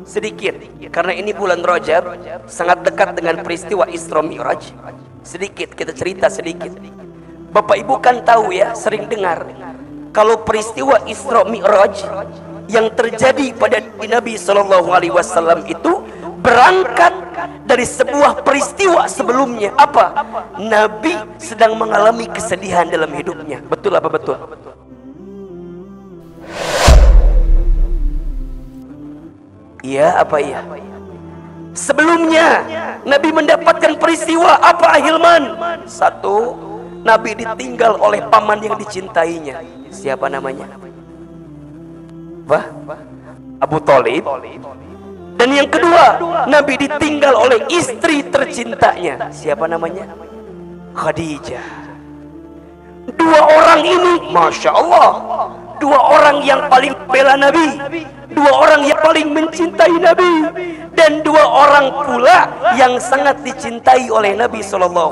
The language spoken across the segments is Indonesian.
sedikit, karena ini bulan Rajab, sangat dekat dengan peristiwa Isra Mi'raj. Sedikit kita cerita sedikit. Bapak Ibu kan tahu ya, sering dengar kalau peristiwa Isra Mi'raj yang terjadi pada Nabi SAW itu berangkat dari sebuah peristiwa sebelumnya. Apa? Nabi sedang mengalami kesedihan dalam hidupnya. Betul apa betul? Iya apa iya? Sebelumnya Nabi mendapatkan peristiwa apa, Hilman? Satu, Nabi ditinggal oleh paman yang dicintainya. Siapa namanya? Wah, Abu Thalib. Dan yang kedua, Nabi ditinggal oleh istri tercintanya. Siapa namanya? Khadijah. Dua orang ini, Masya Allah, dua orang yang paling bela Nabi, dua orang yang paling mencintai Nabi, dan dua orang pula yang sangat dicintai oleh Nabi SAW.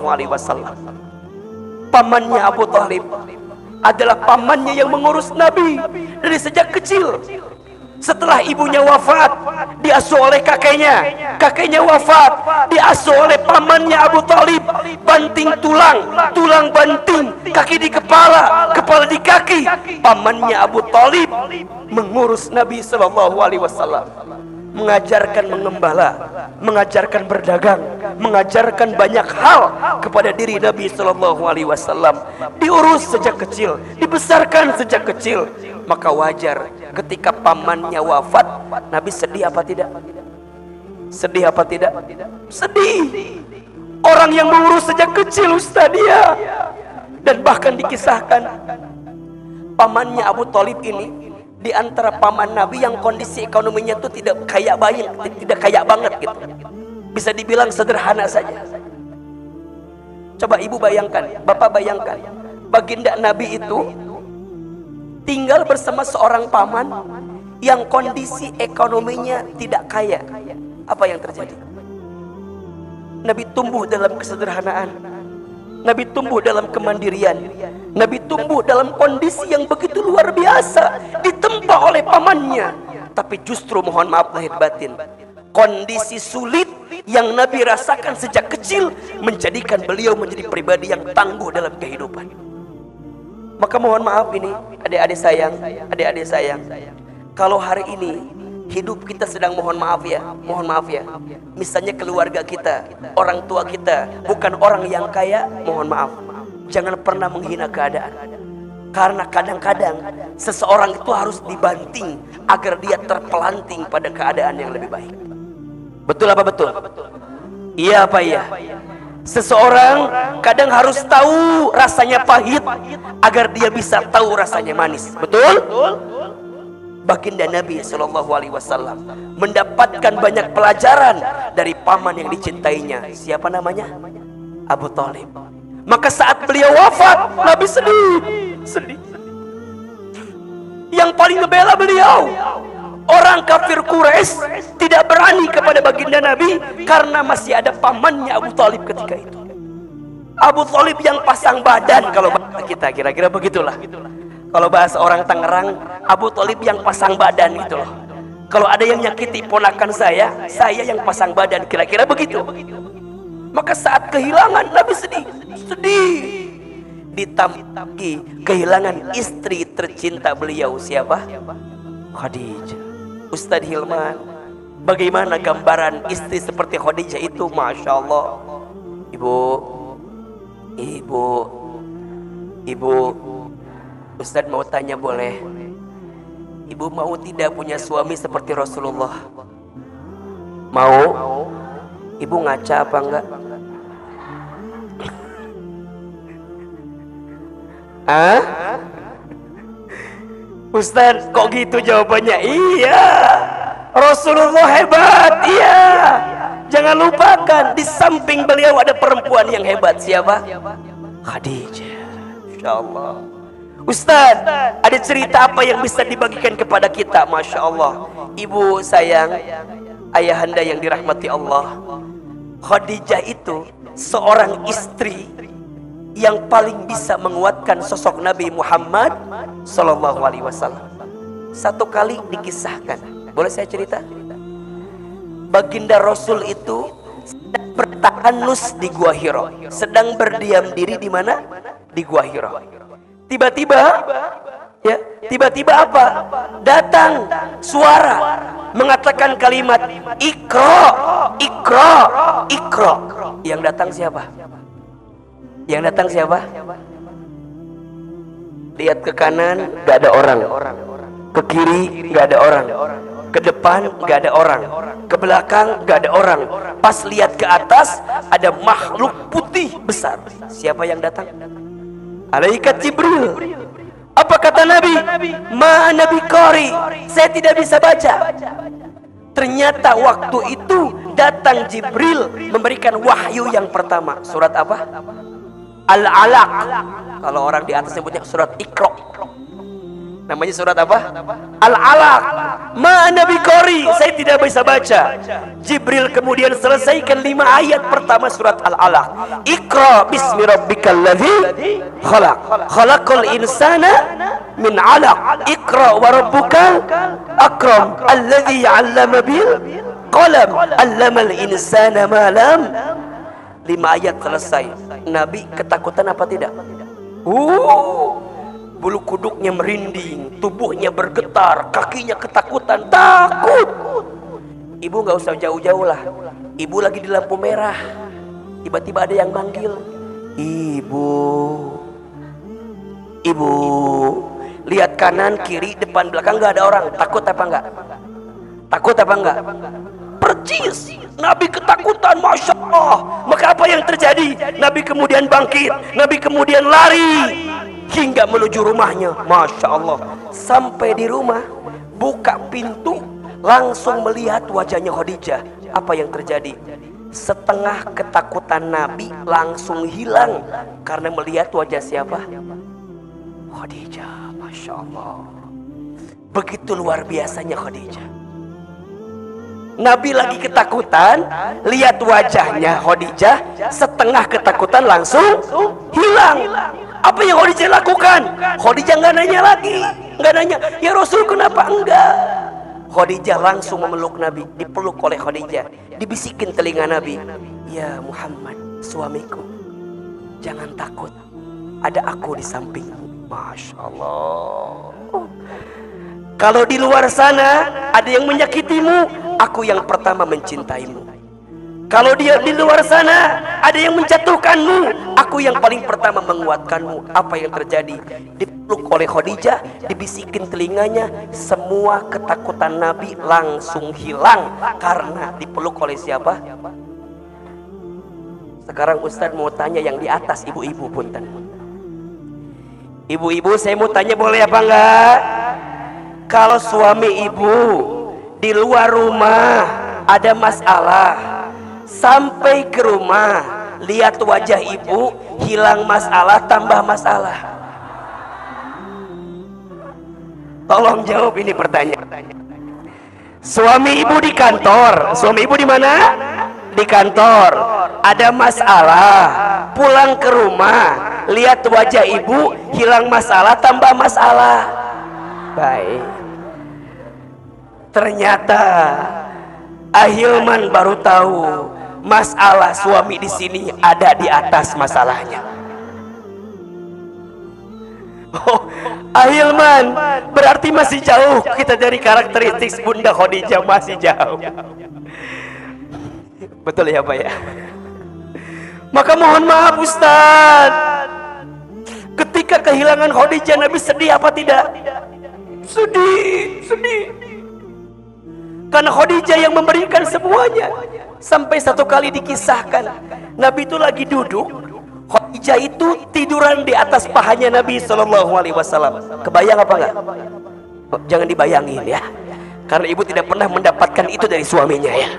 Pamannya Abu Thalib adalah pamannya yang mengurus Nabi dari sejak kecil. Setelah ibunya wafat, diasuh oleh kakeknya. Kakeknya wafat, diasuh oleh pamannya Abu Thalib. Banting tulang, tulang banting, kaki di kepala, kepala di kaki. Pamannya Abu Thalib mengurus Nabi SAW, mengajarkan mengembala, mengajarkan berdagang, mengajarkan banyak hal kepada diri Nabi SAW. Diurus sejak kecil, dibesarkan sejak kecil. Maka wajar ketika pamannya wafat, Nabi sedih apa tidak? Sedih apa tidak? Sedih. Orang yang mengurus sejak kecil, Ustaz, dia. Dan bahkan dikisahkan pamannya Abu Thalib ini di antara paman Nabi yang kondisi ekonominya itu tidak kaya banget gitu. Bisa dibilang sederhana saja. Coba ibu bayangkan, bapak bayangkan, baginda Nabi itu tinggal bersama seorang paman yang kondisi ekonominya tidak kaya. Apa yang terjadi? Nabi tumbuh dalam kesederhanaan. Nabi tumbuh dalam kemandirian. Nabi tumbuh dalam kondisi yang begitu luar biasa, ditempa oleh pamannya. Tapi justru mohon maaf lahir batin, kondisi sulit yang Nabi rasakan sejak kecil menjadikan beliau menjadi pribadi yang tangguh dalam kehidupan. Maka mohon maaf ini adik-adik sayang, kalau hari ini hidup kita sedang mohon maaf ya, misalnya keluarga kita, orang tua kita bukan orang yang kaya, mohon maaf, jangan pernah menghina keadaan. Karena kadang-kadang seseorang itu harus dibanting agar dia terpelanting pada keadaan yang lebih baik. Betul apa betul? Iya apa iya? Seseorang kadang harus tahu rasanya pahit agar dia bisa tahu rasanya manis. Betul? Baginda Nabi SAW mendapatkan banyak pelajaran dari paman yang dicintainya. Siapa namanya? Abu Thalib. Maka saat beliau wafat, Nabi sedih. Yang paling ngebela beliau, orang kafir Quraisy tidak berani kepada baginda Nabi karena masih ada pamannya Abu Thalib ketika itu. Abu Thalib yang pasang badan, kalau bahasa kita kira-kira begitulah. Kalau bahasa orang Tangerang, Abu Thalib yang pasang badan gitu loh. Kalau ada yang nyakiti ponakan saya yang pasang badan, kira-kira begitu. Maka saat kehilangan, Nabi sedih. Ditambah kehilangan istri tercinta beliau, siapa? Khadijah. Ustadz Hilman, bagaimana gambaran istri seperti Khadijah itu? Masya Allah. Ibu, Ustadz mau tanya boleh? Ibu mau tidak punya suami seperti Rasulullah? Mau? Ibu ngaca apa enggak? Ustaz, kok gitu jawabannya? Iya, Rasulullah hebat. Iya, jangan lupakan di samping beliau ada perempuan yang hebat. Siapa? Khadijah. Masya Allah. Ustaz, ada cerita apa yang bisa dibagikan kepada kita? Masya Allah. Ibu sayang, ayahanda yang dirahmati Allah, Khadijah itu seorang istri yang paling bisa menguatkan sosok Nabi Muhammad SAW. Satu kali dikisahkan, boleh saya cerita? baginda Rasul itu sedang bertahanus di Gua Hira, sedang berdiam diri di mana? Di Gua Hira. Tiba-tiba, ya, tiba-tiba apa? Datang suara mengatakan kalimat Iqra, Iqra, Iqra. Yang datang siapa? Yang datang siapa? Lihat ke kanan, gak ada orang. Ke kiri, gak ada orang. Ke depan, gak ada orang. Ke belakang, gak ada orang. Pas lihat ke atas, ada makhluk putih besar. Siapa yang datang? Malaikat Jibril. Apa kata Nabi? Ma Nabi Qari, saya tidak bisa baca. Ternyata waktu itu datang Jibril memberikan wahyu yang pertama. Surat apa? Al-Alaq. Kalau orang di atas sebutnya surat Iqra. Namanya surat apa? Al-Alaq. Ma Nabi Qari, saya tidak bisa baca. Jibril kemudian selesaikan 5 ayat pertama surat Al-Alaq. Iqra bismi rabbikal ladzi khalaq. Khalaqal insana min 'alaq. Iqra wa rabbukal akram alladzi 'allama bil qalam 'allamal insana ma lam. 5 ayat selesai. Nabi ketakutan apa tidak? Bulu kuduknya merinding, tubuhnya bergetar, kakinya ketakutan, takut. Ibu nggak usah jauh-jauh lah. Ibu lagi di lampu merah, tiba-tiba ada yang manggil, ibu, ibu. Lihat kanan, kiri, depan, belakang nggak ada orang. Takut apa enggak? Takut apa enggak? Percis. Nabi ketakutan, masya Allah. Maka apa yang terjadi? Nabi kemudian bangkit, Nabi kemudian lari hingga menuju rumahnya. Masya Allah. Sampai di rumah, buka pintu, langsung melihat wajahnya Khadijah. Apa yang terjadi? Setengah ketakutan Nabi langsung hilang karena melihat wajah siapa? Khadijah. Masya Allah. Begitu luar biasanya Khadijah. Nabi lagi ketakutan, lihat wajahnya Khadijah, setengah ketakutan langsung hilang. Apa yang Khadijah lakukan? Khadijah nggak nanya lagi, nggak nanya, ya Rasul kenapa enggak? Khadijah langsung memeluk Nabi, dipeluk oleh Khadijah, dibisikin telinga Nabi, ya Muhammad, suamiku, jangan takut, ada aku di sampingmu. Masya Allah. Kalau di luar sana ada yang menyakitimu, aku yang pertama mencintaimu. Kalau dia di luar sana ada yang menjatuhkanmu, aku yang paling pertama menguatkanmu. Apa yang terjadi? Dipeluk oleh Khadijah, dibisikin telinganya, semua ketakutan Nabi langsung hilang karena dipeluk oleh siapa? Sekarang Ustaz mau tanya yang di atas, ibu-ibu punten. Ibu-ibu, saya mau tanya, boleh apa enggak? Kalau suami ibu di luar rumah ada masalah, sampai ke rumah lihat wajah ibu, hilang masalah tambah masalah. Tolong jawab ini pertanyaan. Suami ibu di kantor, suami ibu di mana? Di kantor. Ada masalah, pulang ke rumah lihat wajah ibu, hilang masalah tambah masalah. Baik. Ternyata Ahilman baru tahu masalah suami di sini ada di atas masalahnya. Oh, Ahilman berarti masih jauh kita dari karakteristik Bunda Khadijah, masih jauh. Betul ya Pak ya? Maka mohon maaf Ustaz, ketika kehilangan Khadijah Nabi sedih apa tidak? Sedih, sedih. Karena Khadijah yang memberikan semuanya. Sampai satu kali dikisahkan, Nabi itu lagi duduk, Khadijah itu tiduran di atas pahanya Nabi SAW. Kebayang apa enggak? Oh, jangan dibayangin ya, karena ibu tidak pernah mendapatkan itu dari suaminya ya.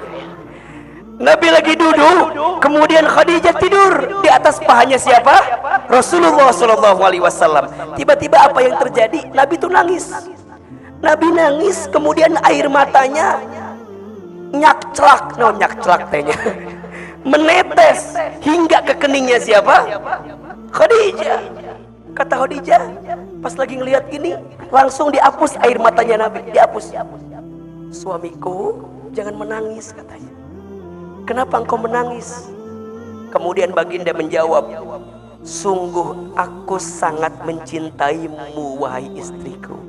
Nabi lagi duduk, kemudian Khadijah tidur di atas pahanya siapa? Rasulullah SAW. Tiba-tiba apa yang terjadi? Nabi itu nangis. Nabi nangis, kemudian air matanya nyakcelak, nyakcelak tehnya, menetes hingga ke keningnya siapa? Khadijah. Kata Khadijah, pas lagi ngelihat gini, langsung dihapus air matanya Nabi, dihapus. Suamiku, jangan menangis katanya. Kenapa engkau menangis? Kemudian baginda menjawab, sungguh aku sangat mencintaimu wahai istriku.